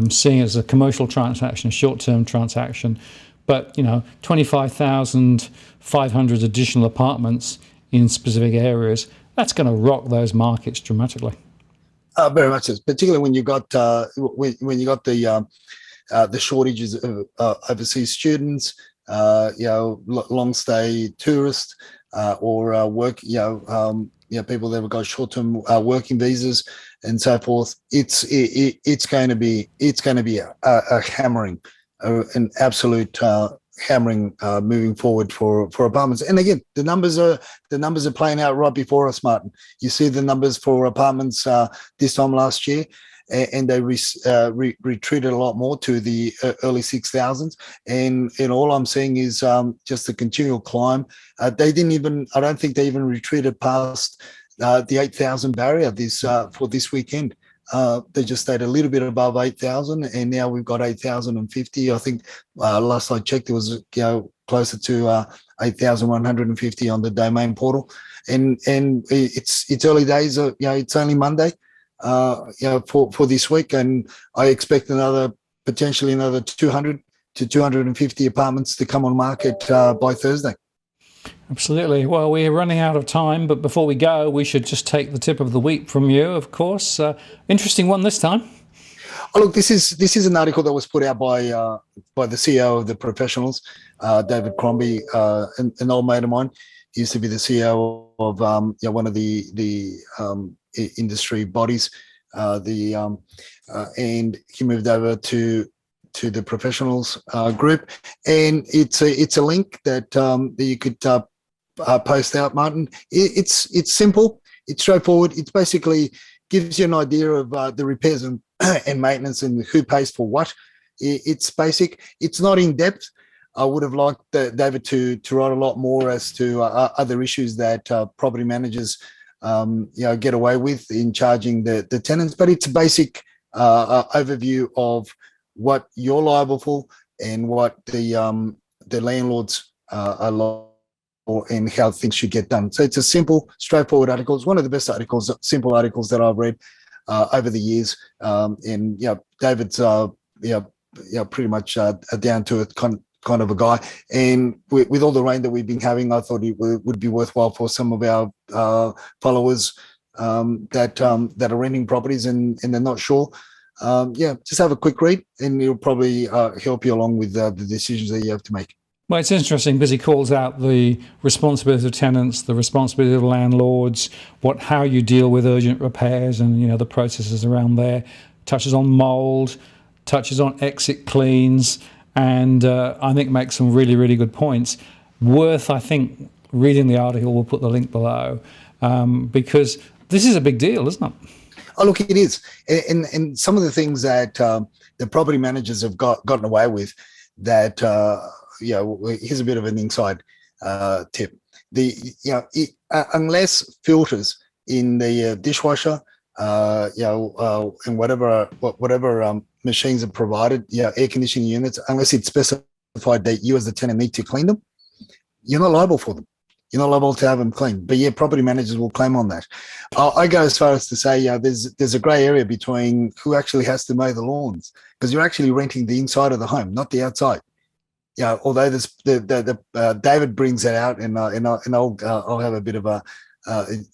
seeing it as a commercial transaction, a short-term transaction. But, 25,500 additional apartments in specific areas, that's going to rock those markets dramatically. Very much so, particularly when you got when you got the shortages of overseas students, long stay tourists. Or work, people that have got short-term working visas and so forth. It's going to be a hammering, an absolute hammering moving forward for apartments. And again, the numbers are playing out right before us, Martin. You see the numbers for apartments this time last year, and they retreated a lot more to the early 6,000s. And all I'm seeing is just a continual climb. They didn't even, I don't think they even retreated past the 8,000 barrier for this weekend. They just stayed a little bit above 8,000, and now we've got 8,050. I think last I checked, it was closer to 8,150 on the domain portal, and it's early days. It's only Monday, for this week, and I expect potentially another 200 to 250 apartments to come on market by Thursday. Absolutely. Well, we're running out of time, but before we go, we should just take the tip of the week from you, of course. Interesting one this time. Oh, look, this is an article that was put out by the CEO of the Professionals, David Crombie, an old mate of mine. He used to be the CEO of one of the industry bodies, and he moved over to the Professionals group, and it's a link that you could post out, Martin. It's simple, it's straightforward. It basically gives you an idea of the repairs and maintenance and who pays for what. It's basic. It's not in depth. I would have liked David to write a lot more as to other issues that property managers get away with in charging the tenants. But it's a basic overview of what you're liable for and what the landlords are liable for, and how things should get done. So it's a simple, straightforward article. It's one of the best articles, simple articles that I've read over the years. And David's pretty much a down to it kind of a guy. And with all the rain that we've been having, I thought it would be worthwhile for some of our followers that are renting properties and they're not sure. Just have a quick read, and it'll probably help you along with the decisions that you have to make. Well, it's interesting because he calls out the responsibility of tenants, the responsibility of landlords, how you deal with urgent repairs, and the processes around there. Touches on mould, touches on exit cleans, and I think makes some really, really good points. Worth, I think, reading the article. We'll put the link below because this is a big deal, isn't it? Oh, look, it is, and some of the things that the property managers have gotten away with. That here's a bit of an inside tip. Unless filters in the dishwasher, and whatever machines are provided, air conditioning units, unless it's specified that you as the tenant need to clean them, you're not liable for them. You're not liable to have them cleaned. But property managers will claim on that. I go as far as to say, there's a grey area between who actually has to mow the lawns, because you're actually renting the inside of the home, not the outside. Although this, David brings that out, and I'll have a bit of a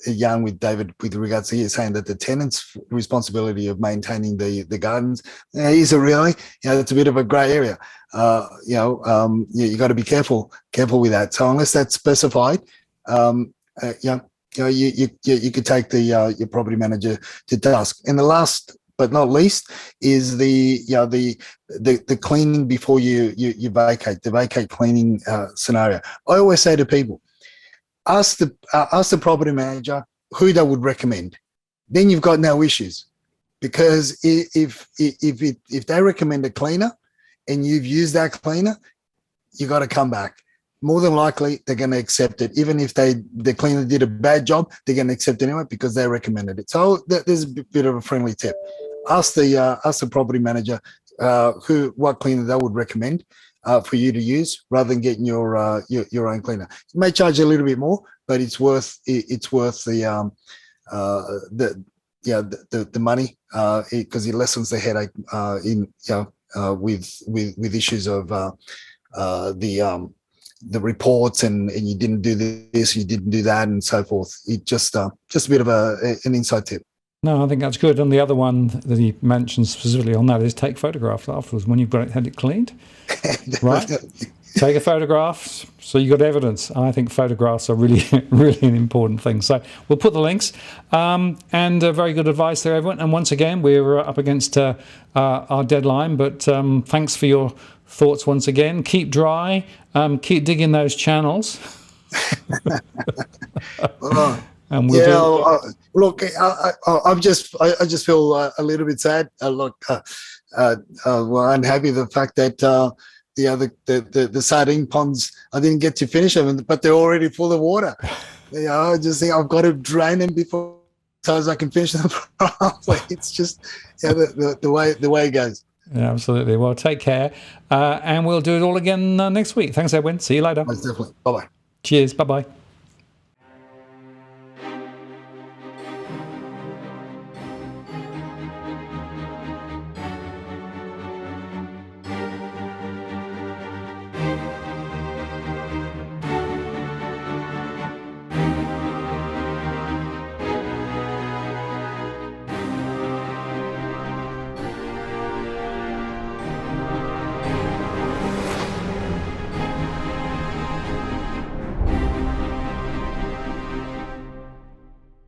yarn with David with regards to here, saying that the tenant's responsibility of maintaining the gardens, is it really? It's a bit of a grey area. You got to be careful with that. So unless that's specified, you could take your property manager to task. And the last but not least is the cleaning before you vacate, the vacate cleaning scenario. I always say to people, ask the property manager who they would recommend. Then you've got no issues, because if they recommend a cleaner and you've used that cleaner, you got to come back. More than likely, they're going to accept it. Even if the cleaner did a bad job, they're going to accept it anyway because they recommended it. So there's a bit of a friendly tip. Ask the property manager what cleaner they would recommend for you to use, rather than getting your own cleaner. It may charge you a little bit more, but it's worth the money, because it lessens the headache with issues of the reports and you didn't do this, you didn't do that, and so forth. It just a bit of an inside tip. No, I think that's good. And the other one that he mentions specifically on that is take photographs afterwards when you've had it cleaned, right? Take a photograph so you got evidence. I think photographs are really, really an important thing. So we'll put the links. And very good advice there, everyone. And once again, we're up against our deadline, but thanks for your thoughts once again. Keep dry. Keep digging those channels. And we'll do. Look, I just feel a little bit sad. Well, unhappy the fact that the sardine ponds, I didn't get to finish them, but they're already full of water. I just think I've got to drain them before so as I can finish them properly. It's just the way it goes. Yeah, absolutely. Well, take care, and we'll do it all again next week. Thanks, Edwin. See you later. Most definitely. Bye bye. Cheers. Bye bye.